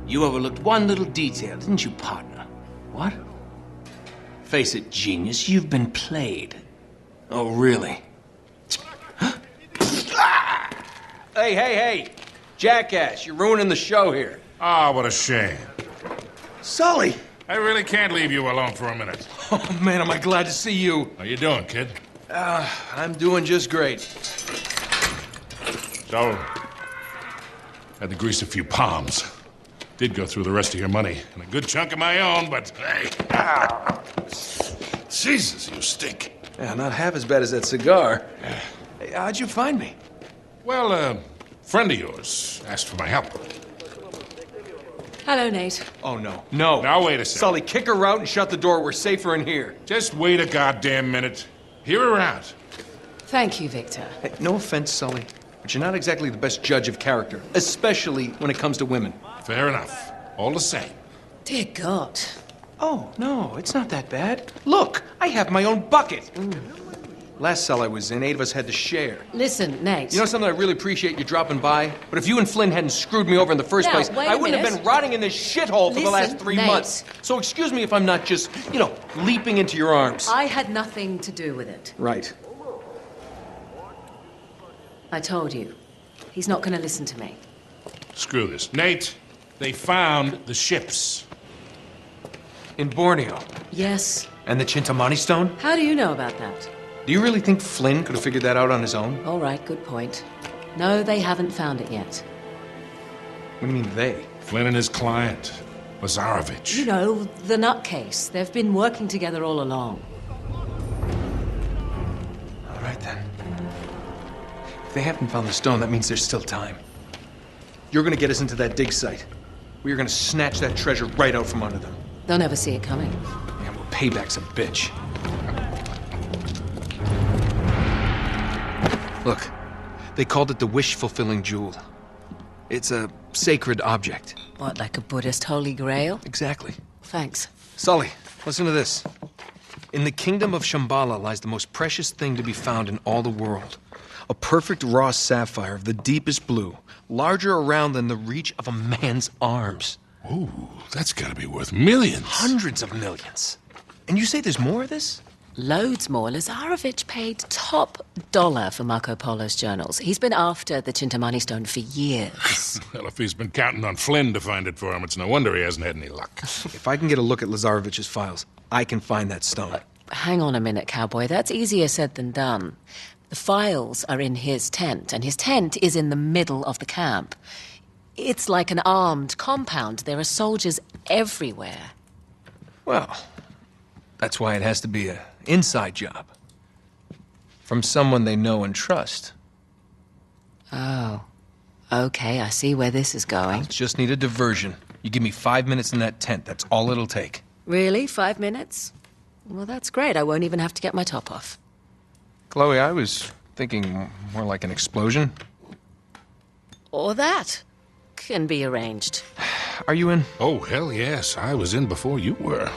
You overlooked one little detail, didn't you, partner? What? Face it, genius, you've been played. Oh, really? Hey! Jackass, you're ruining the show here. Ah, what a shame. Sully! I really can't leave you alone for a minute. Oh, man, am I glad to see you. How you doing, kid? I'm doing just great. So, had to grease a few palms. Did go through the rest of your money, and a good chunk of my own, but hey. Jesus, you stink. Yeah, not half as bad as that cigar. Hey, how'd you find me? Well, a friend of yours asked for my help. Hello, Nate. Oh, no. No. Now, wait a second. Sully, kick her out and shut the door. We're safer in here. Just wait a goddamn minute. Hear her out. Thank you, Victor. Hey, no offense, Sully, but you're not exactly the best judge of character, especially when it comes to women. Fair enough. All the same. Dear God. Oh, no, it's not that bad. Look, I have my own bucket. Last cell I was in, 8 of us had to share. Listen, Nate. You know something, I really appreciate you dropping by, but if you and Flynn hadn't screwed me over in the first Now, place, wait a I wouldn't have minute. been rotting in this shithole for the last 3 Nate. months. So excuse me if I'm not just, leaping into your arms. I had nothing to do with it. Right. I told you. He's not going to listen to me. Screw this. Nate, they found the ships. In Borneo. Yes. And the Chintamani stone? How do you know about that? Do you really think Flynn could have figured that out on his own? All right, good point. No, they haven't found it yet. What do you mean, they? Flynn and his client, Lazarevich. You know, the nutcase. They've been working together all along. All right, then. If they haven't found the stone, that means there's still time. You're gonna get us into that dig site. We are gonna snatch that treasure right out from under them. They'll never see it coming. Yeah, well, payback's a bitch. Look, they called it the wish-fulfilling jewel. It's a sacred object. What, like a Buddhist holy grail? Exactly. Thanks. Sully, listen to this. In the kingdom of Shambhala lies the most precious thing to be found in all the world. A perfect raw sapphire of the deepest blue, larger around than the reach of a man's arms. Ooh, that's gotta be worth millions. Hundreds of millions. And you say there's more of this? Loads more. Lazarevich paid top dollar for Marco Polo's journals. He's been after the Chintamani stone for years. Well, if he's been counting on Flynn to find it for him, it's no wonder he hasn't had any luck. If I can get a look at Lazarevich's files, I can find that stone. Hang on a minute, cowboy. That's easier said than done. The files are in his tent, and his tent is in the middle of the camp. It's like an armed compound. There are soldiers everywhere. Well, that's why it has to be an inside job. From someone they know and trust. Oh. Okay, I see where this is going. Just need a diversion. You give me 5 minutes in that tent, that's all it'll take. Really? 5 minutes? Well, that's great. I won't even have to get my top off. Chloe, I was thinking more like an explosion. Or that. Can be arranged. Are you in? Oh, hell yes. I was in before you were.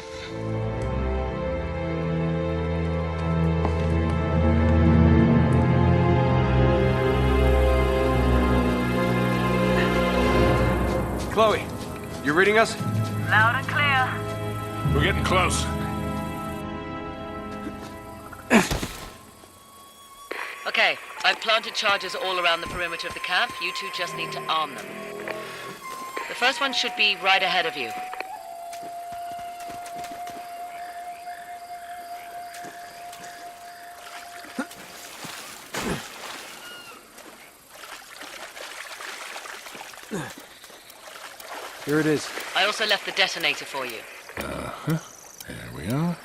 Chloe, you reading us? Loud and clear. We're getting close. Okay, I've planted charges all around the perimeter of the camp. You two just need to arm them. The first one should be right ahead of you. Here it is. I also left the detonator for you. Uh-huh. There we are.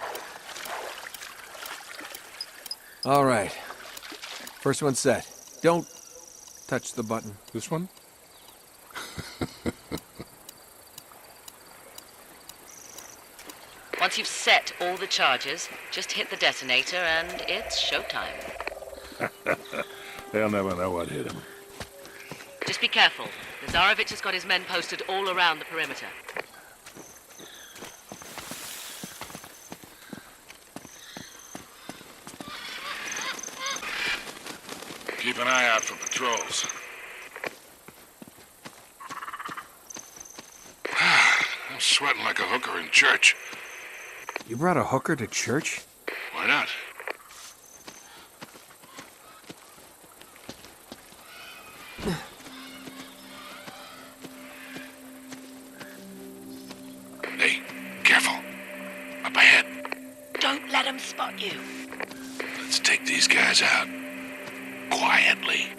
All right. First one set. Don't touch the button. This one? Once you've set all the charges, just hit the detonator and it's showtime. They'll never know what hit him. Just be careful. Lazarevich has got his men posted all around the perimeter. Keep an eye out for patrols. sweating like a hooker in church. You brought a hooker to church? Why not? Hey, careful. Up ahead. Don't let them spot you. Let's take these guys out. Quietly.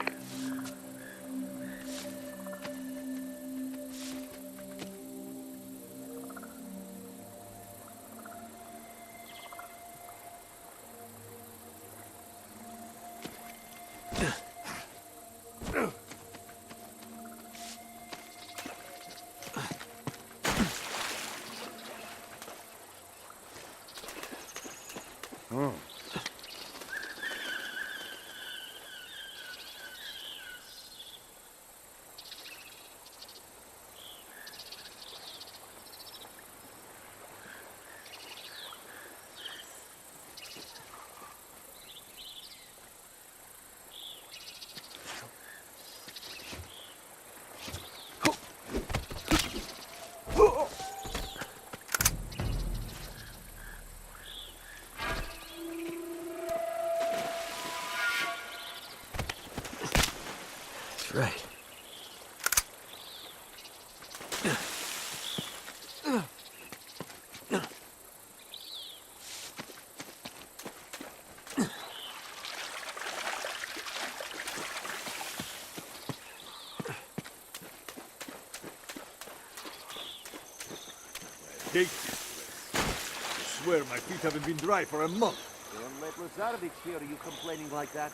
Oh. Right. Hate this place. I swear my feet haven't been dry for a month. Don't let Lazarevich hear you complaining like that.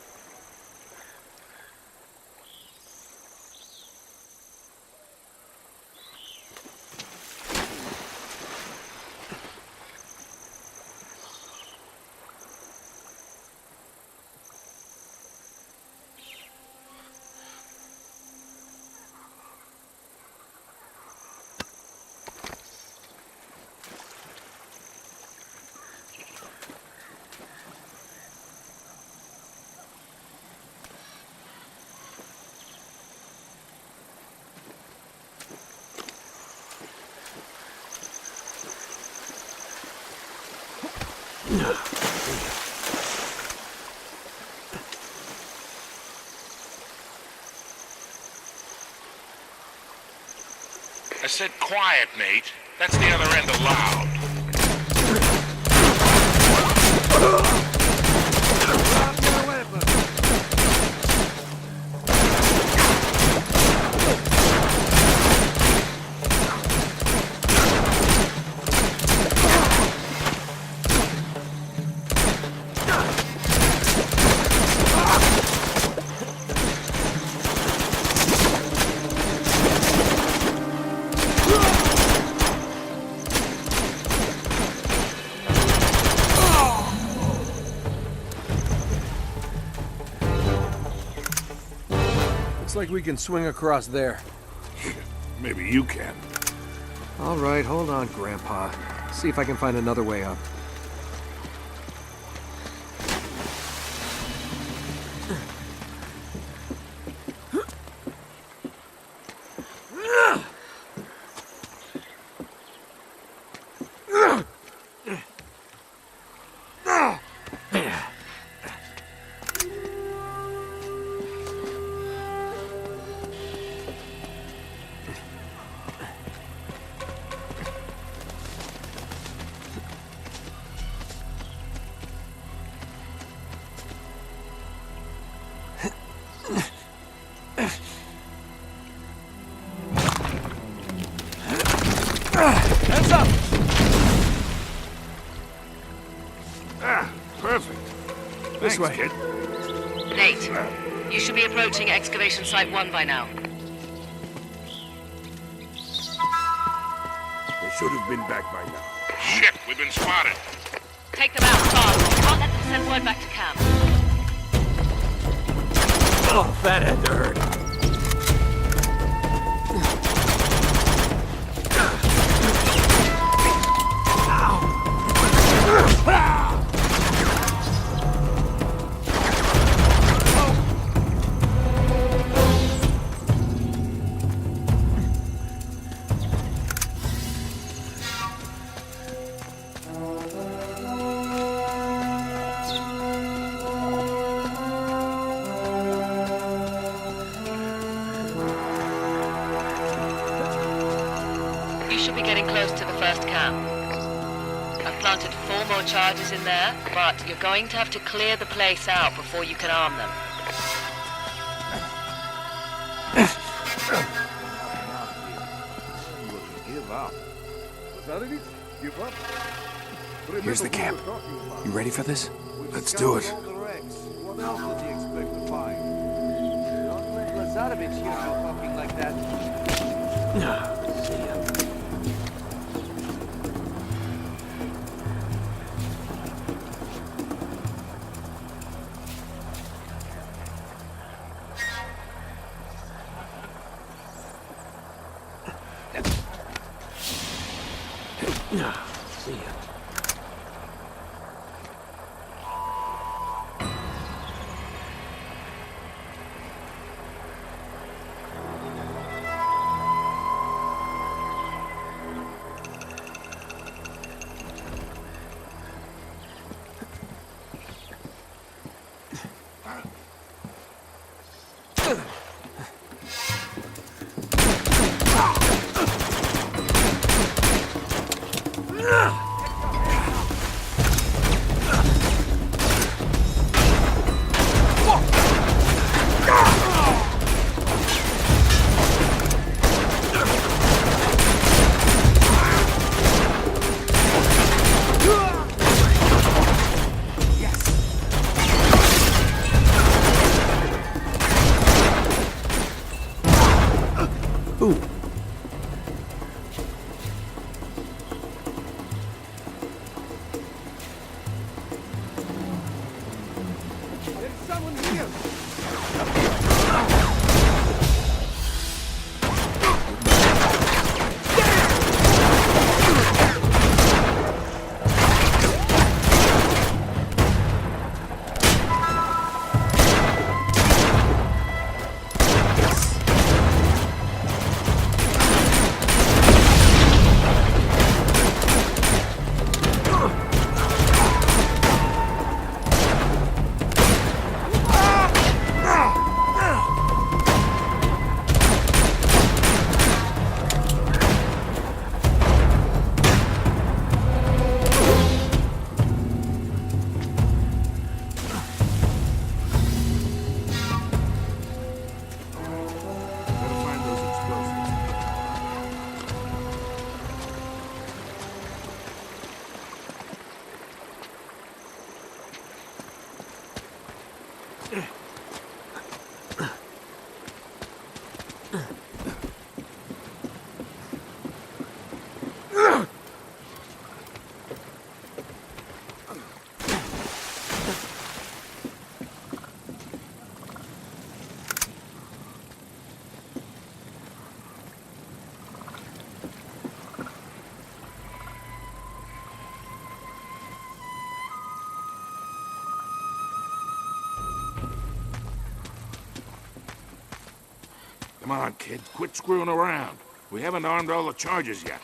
I said quiet, mate. That's the other end of loud. Looks like we can swing across there. Maybe you can. All right, hold on, Grandpa. See if I can find another way up. Hands up! Ah, perfect. This way. Kid. Nate, you should be approaching excavation site 1 by now. They should have been back by now. Shit, we've been spotted. Take them out fast. Can't let them send word back to camp. Oh, that had to hurt. You should be getting close to the first camp. I've planted 4 more charges in there, but you're going to have to clear the place out before you can arm them. Give up. Lazarevich? Give up? Here's the camp. You ready for this? Let's do it. What else does he expect to find? Don't let Lazarevich hear you talking like that. See ya. See ya. Come on, kid. Quit screwing around. We haven't armed all the charges yet.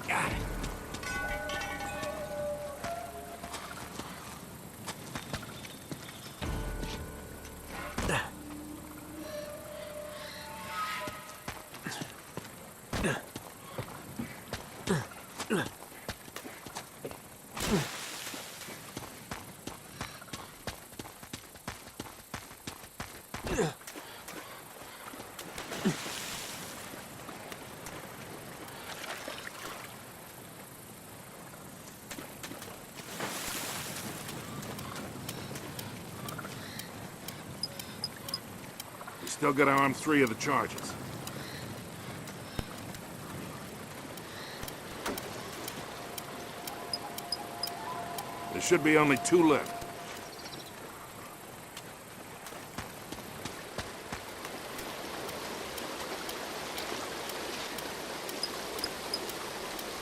Got it. We still got to arm 3 of the charges. There should be only 2 left.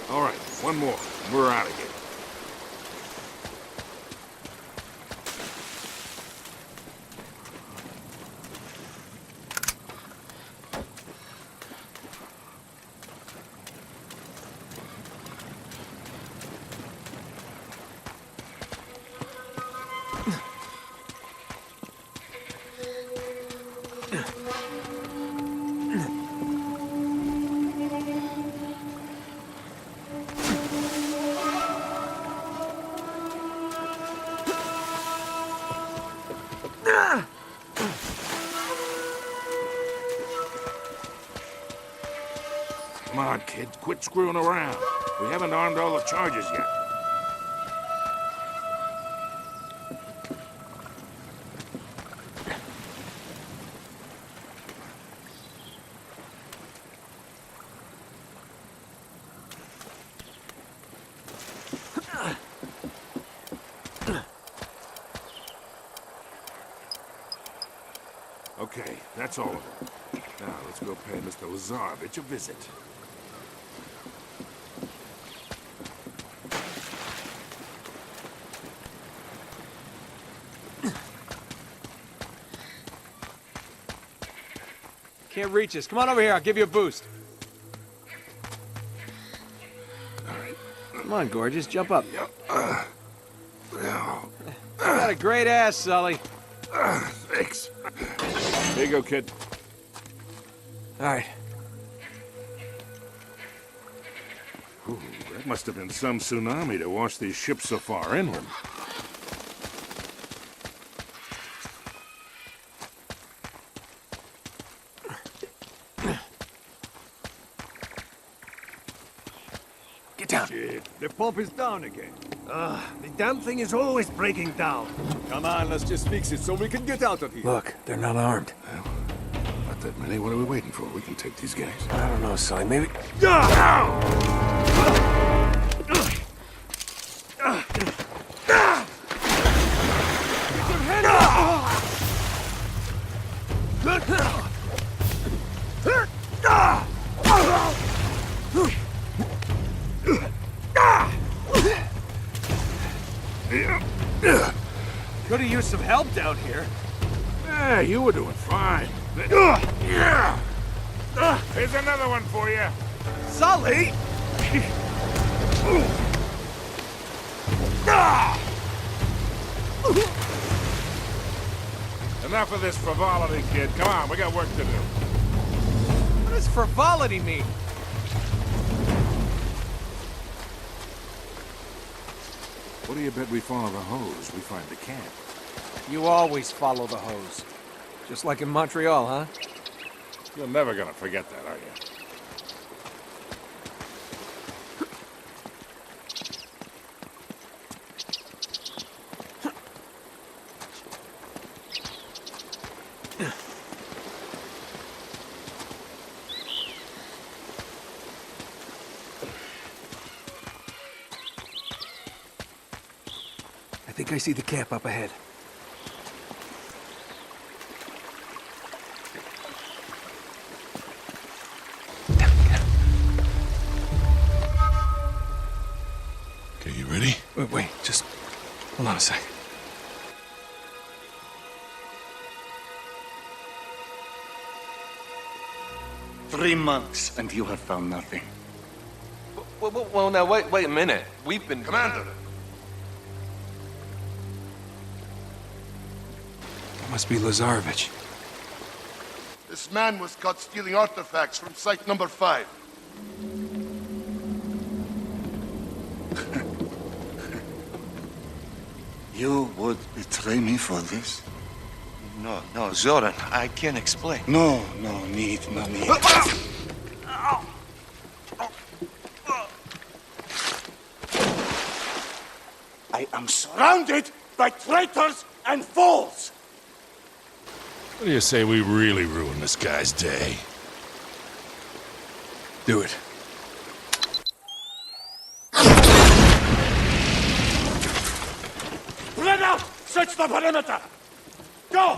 All right, 1 more, and we're out of here. Come on, kid. Quit screwing around. We haven't armed all the charges yet. Okay, that's all of them. Now, let's go pay Mr. Lazarevich a visit. Can't reach us. Come on over here, I'll give you a boost. All right. Come on, gorgeous, jump up. Yep. You got a great ass, Sully. Thanks. Here you go, kid. All right. Ooh, that must have been some tsunami to wash these ships so far inland. Get down. Shit. The pump is down again. The damn thing is always breaking down. Come on, let's just fix it so we can get out of here. Look, they're not armed. Not that many. What are we waiting for? We can take these guys. I don't know, Sully, maybe... Could have used some help down here. Yeah, you were doing fine. Here's another one for you. Sully! Enough of this frivolity, kid. Come on, we got work to do. What does frivolity mean? What do you bet we follow the hose? We find the camp. You always follow the hose. Just like in Montreal, huh? You're never gonna forget that, are you? I think I see the camp up ahead. Okay, you ready? Wait, just hold on a sec. Three months, and you have found nothing. Well, now, wait a minute. We've been... Commander! That must be Lazarevich. This man was caught stealing artifacts from site number 5. You would betray me for this? No, Zoran, I can't explain. No need. I am surrounded by traitors and fools! What do you say we really ruin this guy's day? Do it. Bureno, search the perimeter! Go!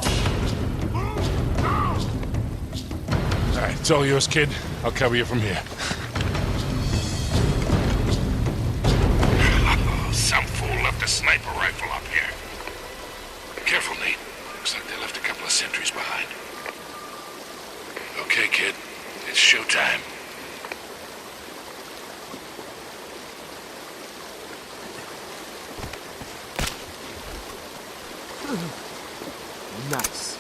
All right, it's all yours, kid. I'll cover you from here. Some fool left a sniper rifle up here. Careful, Nate. Looks like they left a couple of sentries behind. Okay, kid. It's showtime. Nice.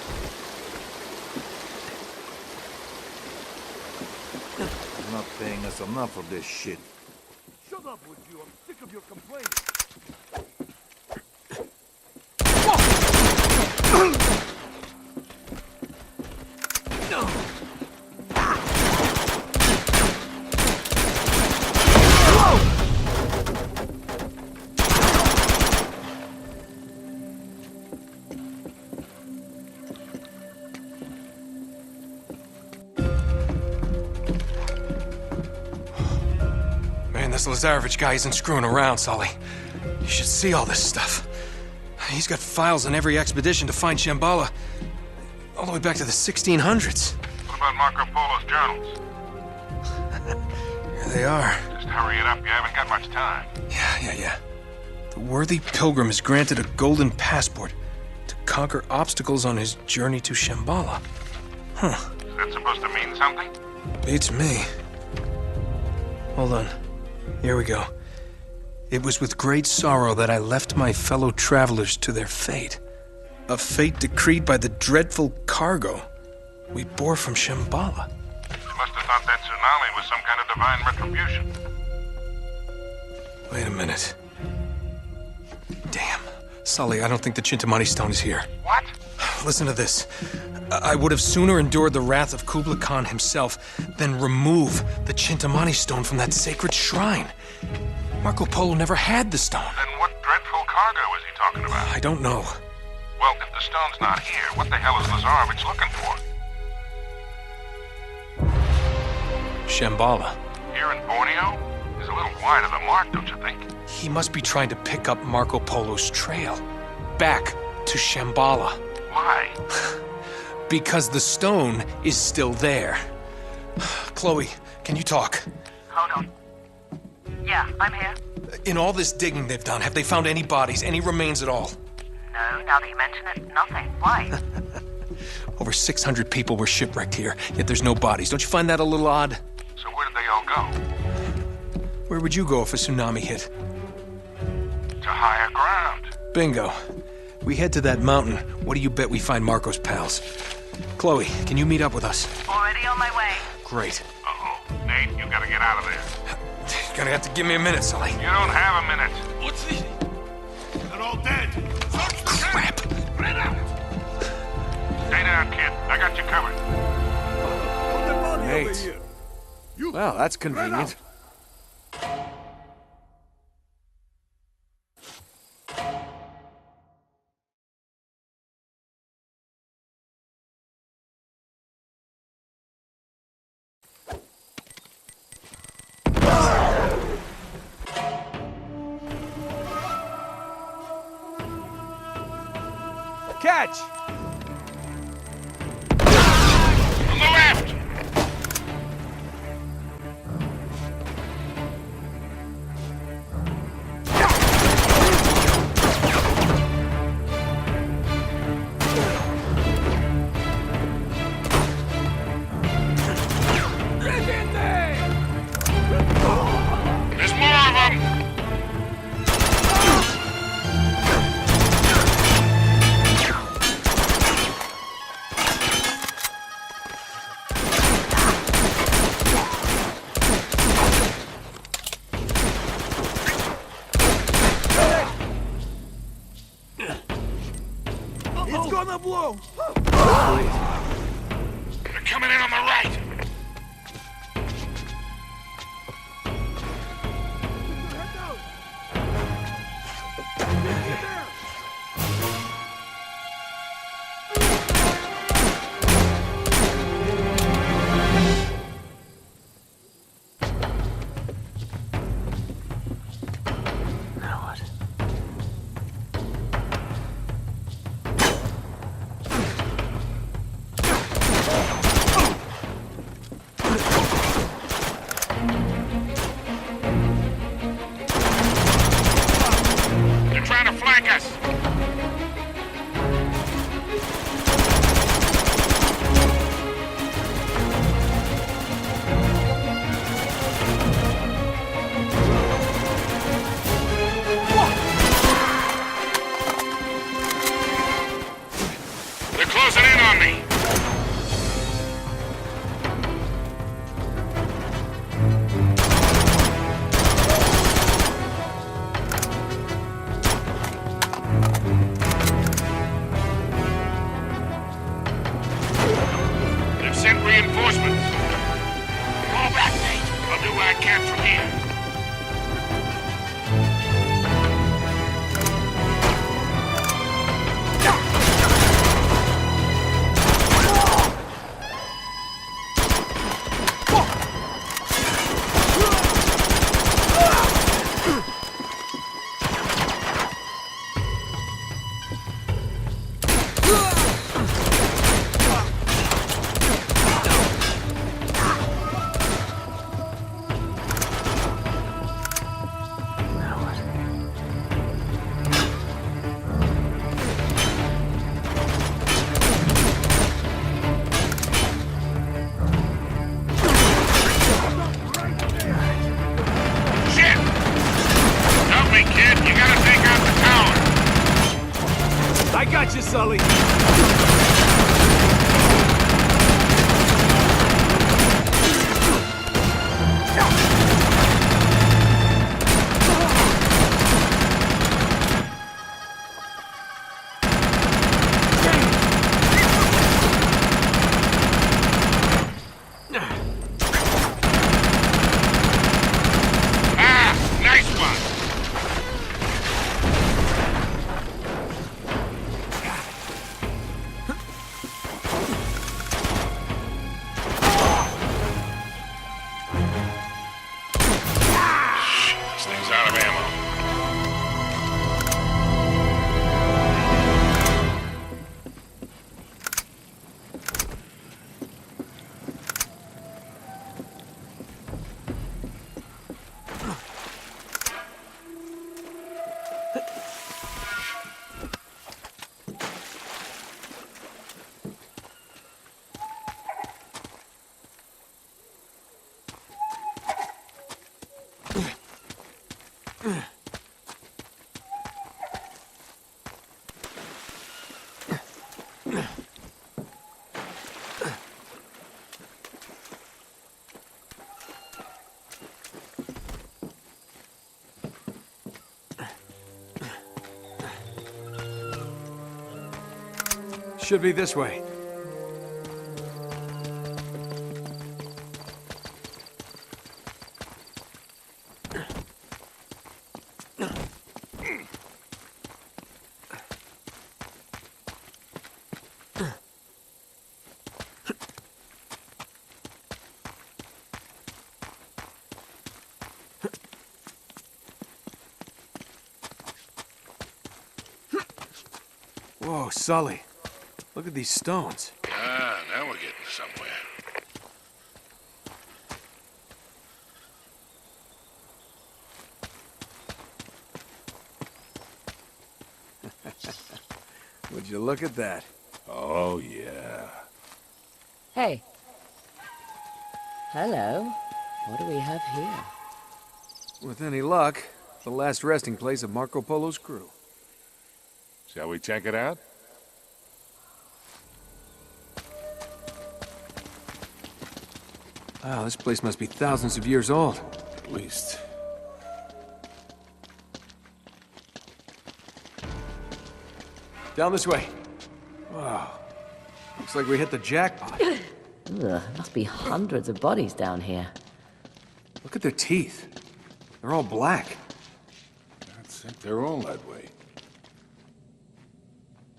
You're not paying us enough for this shit. Shut up, would you? I'm sick of your complaining. this Lazarevich guy isn't screwing around, Sully. You should see all this stuff. He's got files on every expedition to find Shambhala, all the way back to the 1600s. What about Marco Polo's journals? Here they are. Just hurry it up, you haven't got much time. Yeah. The worthy pilgrim is granted a golden passport to conquer obstacles on his journey to Shambhala. Huh. Is that supposed to mean something? Beats me. Hold on. Here we go. It was with great sorrow that I left my fellow travelers to their fate. A fate decreed by the dreadful cargo we bore from Shambhala. You must have thought that tsunami was some kind of divine retribution. Wait a minute. Damn. Sully, I don't think the Chintamani stone is here. What? Listen to this. I would have sooner endured the wrath of Kublai Khan himself than remove the Chintamani stone from that sacred shrine. Marco Polo never had the stone. Then what dreadful cargo is he talking about? I don't know. Well, if the stone's not here, what the hell is Lazarevich looking for? Shambhala. Here in Borneo? He's a little wide of the mark, don't you think? He must be trying to pick up Marco Polo's trail. Back to Shambhala. Why? Because the stone is still there. Chloe, can you talk? Hold on. Yeah, I'm here. In all this digging they've done, have they found any bodies, any remains at all? No, now that you mention it, nothing. Why? Over 600 people were shipwrecked here, yet there's no bodies. Don't you find that a little odd? So where did they all go? Where would you go if a tsunami hit? To higher ground. Bingo. We head to that mountain. What do you bet we find Marco's pals? Chloe, can you meet up with us? Already on my way. Great. Uh-oh. Nate, you gotta get out of there. You're gonna have to give me a minute, Sully. You don't have a minute. What's this? They're all dead. Crap! Stay down, kid. I got you covered. Nate. Well, that's convenient. Catch! On the left! There's more of them! It's gonna blow. They're coming in on the right! They're trying to flank us! They're closing in on me! They've sent reinforcements. Fall back, Nate. I'll do what I can from here. Should be this way. Whoa, Sully. Look at these stones. Ah, now we're getting somewhere. Would you look at that? Oh, yeah. Hey. Hello. What do we have here? With any luck, the last resting place of Marco Polo's crew. Shall we check it out? Wow, this place must be thousands of years old. At least. Down this way. Wow. Looks like we hit the jackpot. Ugh, must be hundreds of bodies down here. Look at their teeth. They're all black. That's it. They're all that way.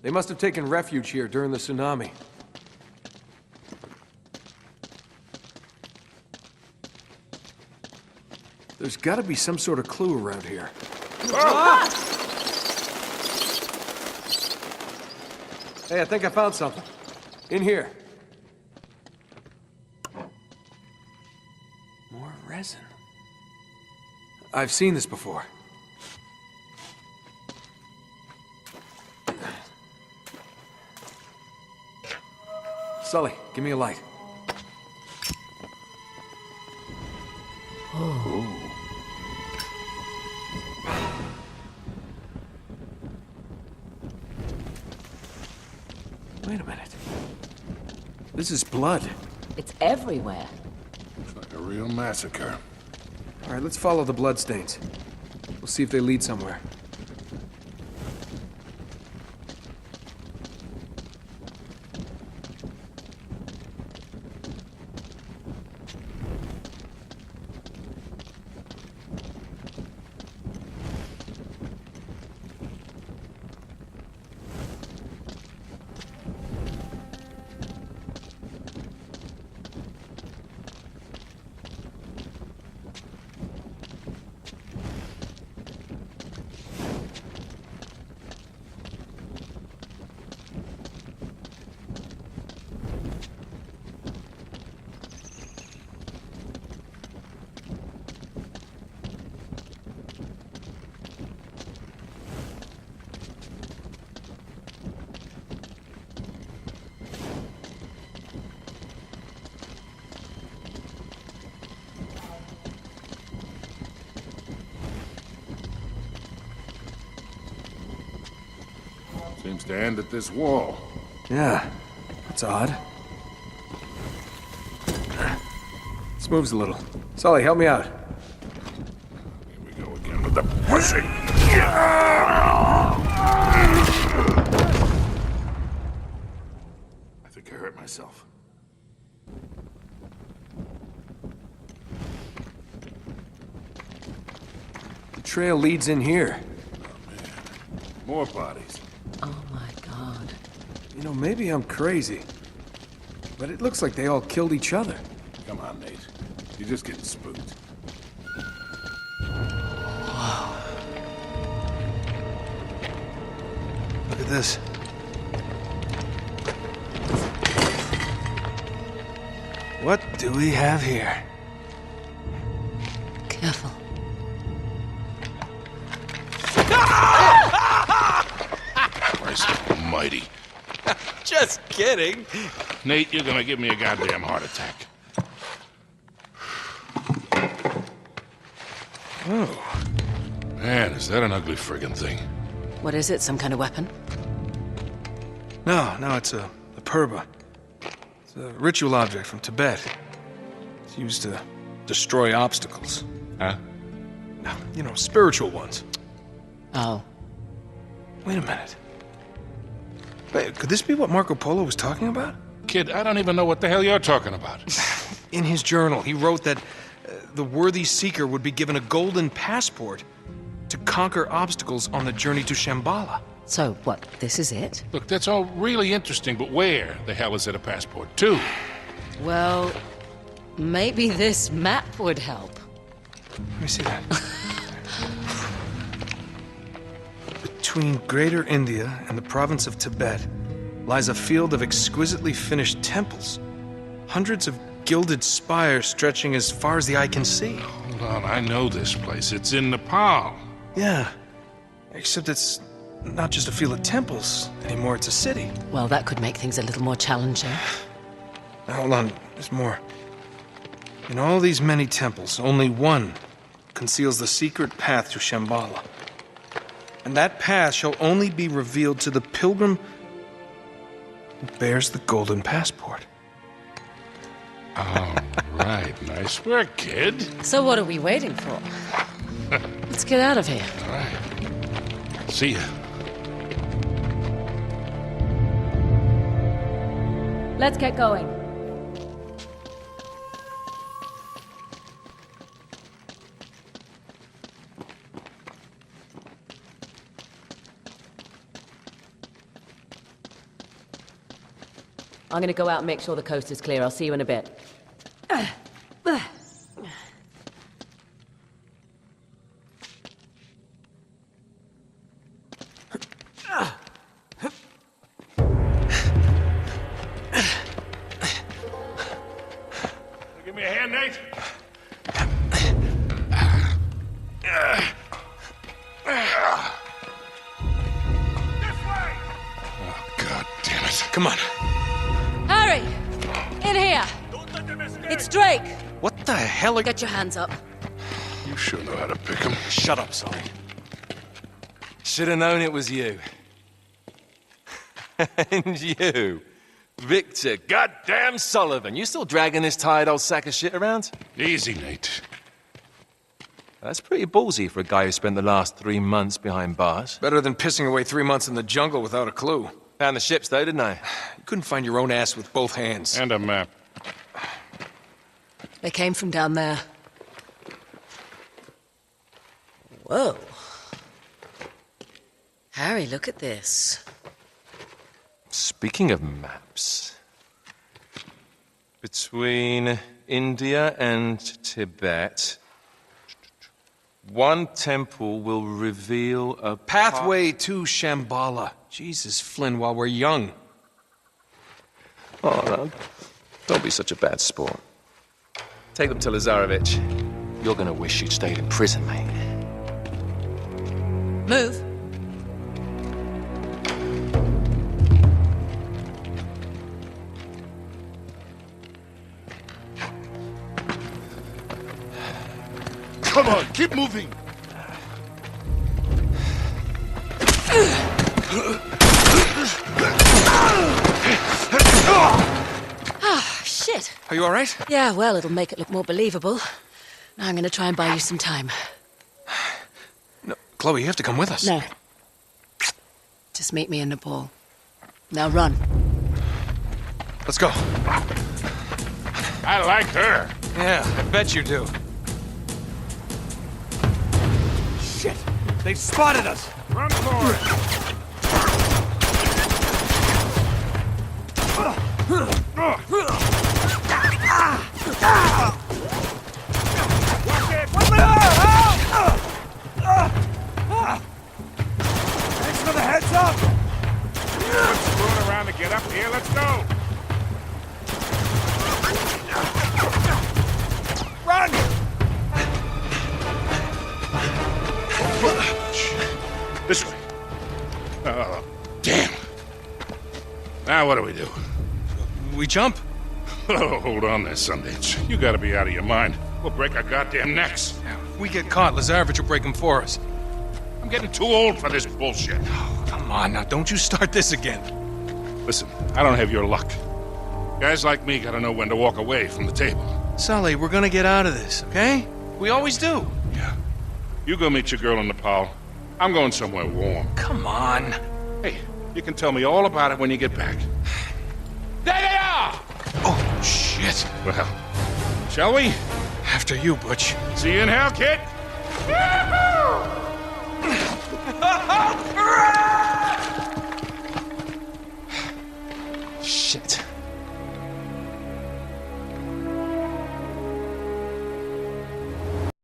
They must have taken refuge here during the tsunami. There's gotta be some sort of clue around here. Ah! Hey, I think I found something. In here. More resin. I've seen this before. Sully, give me a light. Wait a minute. This is blood. It's everywhere. Looks like a real massacre. All right, let's follow the bloodstains. We'll see if they lead somewhere. Seems to end at this wall. Yeah, that's odd. This moves a little. Sully, help me out. Here we go again with the pushing. I think I hurt myself. The trail leads in here. More bodies. Oh my god. You know, maybe I'm crazy, but it looks like they all killed each other. Come on, Nate. You're just getting spooked. Look at this. What do we have here? Careful. Christ almighty. Just kidding. Nate, you're gonna give me a goddamn heart attack. Oh. Man, is that an ugly friggin' thing. What is it? Some kind of weapon? No, it's a purba. It's a ritual object from Tibet. It's used to destroy obstacles. Huh? No, you know, spiritual ones. Oh. Wait a minute. Wait, could this be what Marco Polo was talking about? Kid, I don't even know what the hell you're talking about. In his journal, he wrote that the worthy seeker would be given a golden passport to conquer obstacles on the journey to Shambhala. So, what, this is it? Look, that's all really interesting, but where the hell is it a passport to? Well, maybe this map would help. Let me see that. Between Greater India and the province of Tibet lies a field of exquisitely finished temples. Hundreds of gilded spires stretching as far as the eye can see. Hold on, I know this place. It's in Nepal. Yeah, except it's not just a field of temples anymore, it's a city. Well, that could make things a little more challenging. Now, hold on, there's more. In all these many temples, only one conceals the secret path to Shambhala. And that path shall only be revealed to the pilgrim who bears the golden passport. Oh, right. Nice work, kid. So what are we waiting for? Let's get out of here. All right. See ya. Let's get going. I'm gonna go out and make sure the coast is clear. I'll see you in a bit. Give me a hand, Nate. Oh, God damn it. Come on. Harry! In here! It's Drake! What the hell are... Get your hands up. You sure know how to pick 'em. Shut up, Sully. Should have known it was you. And you, Victor goddamn Sullivan. You still dragging this tired old sack of shit around? Easy, Nate. That's pretty ballsy for a guy who spent the last 3 months behind bars. Better than pissing away 3 months in the jungle without a clue. Found the ships though, didn't I? You couldn't find your own ass with both hands. And a map. They came from down there. Whoa. Harry, look at this. Speaking of maps, between India and Tibet, one temple will reveal a Pathway to Shambhala. Jesus, Flynn, while we're young. Oh, no. Don't be such a bad sport. Take them to Lazarevich. You're gonna wish you'd stayed in prison, mate. Move. Come on, keep moving. Ah, shit. Are you all right? Yeah, well, it'll make it look more believable. Now I'm gonna try and buy you some time. No, Chloe, you have to come with us. No. Just meet me in Nepal. Now run. Let's go. I like her. Yeah, I bet you do. Shit! They've spotted us! Run for it. Thanks for the heads up! Let's screw around to get up here. Let's go. Run! This way. Oh, damn. Now what do we do? We jump? Oh, hold on there, Sundance. You gotta be out of your mind. We'll break our goddamn necks. If we get caught, Lazarevich will break them for us. I'm getting too old for this bullshit. Oh, come on now, don't you start this again. Listen, I don't have your luck. Guys like me gotta know when to walk away from the table. Sully, we're gonna get out of this, okay? We always do. Yeah. You go meet your girl in Nepal. I'm going somewhere warm. Come on. Hey, You can tell me all about it when you get back. There they are! Oh, shit. Well, shall we? After you, Butch. See you in hell, kid! Shit.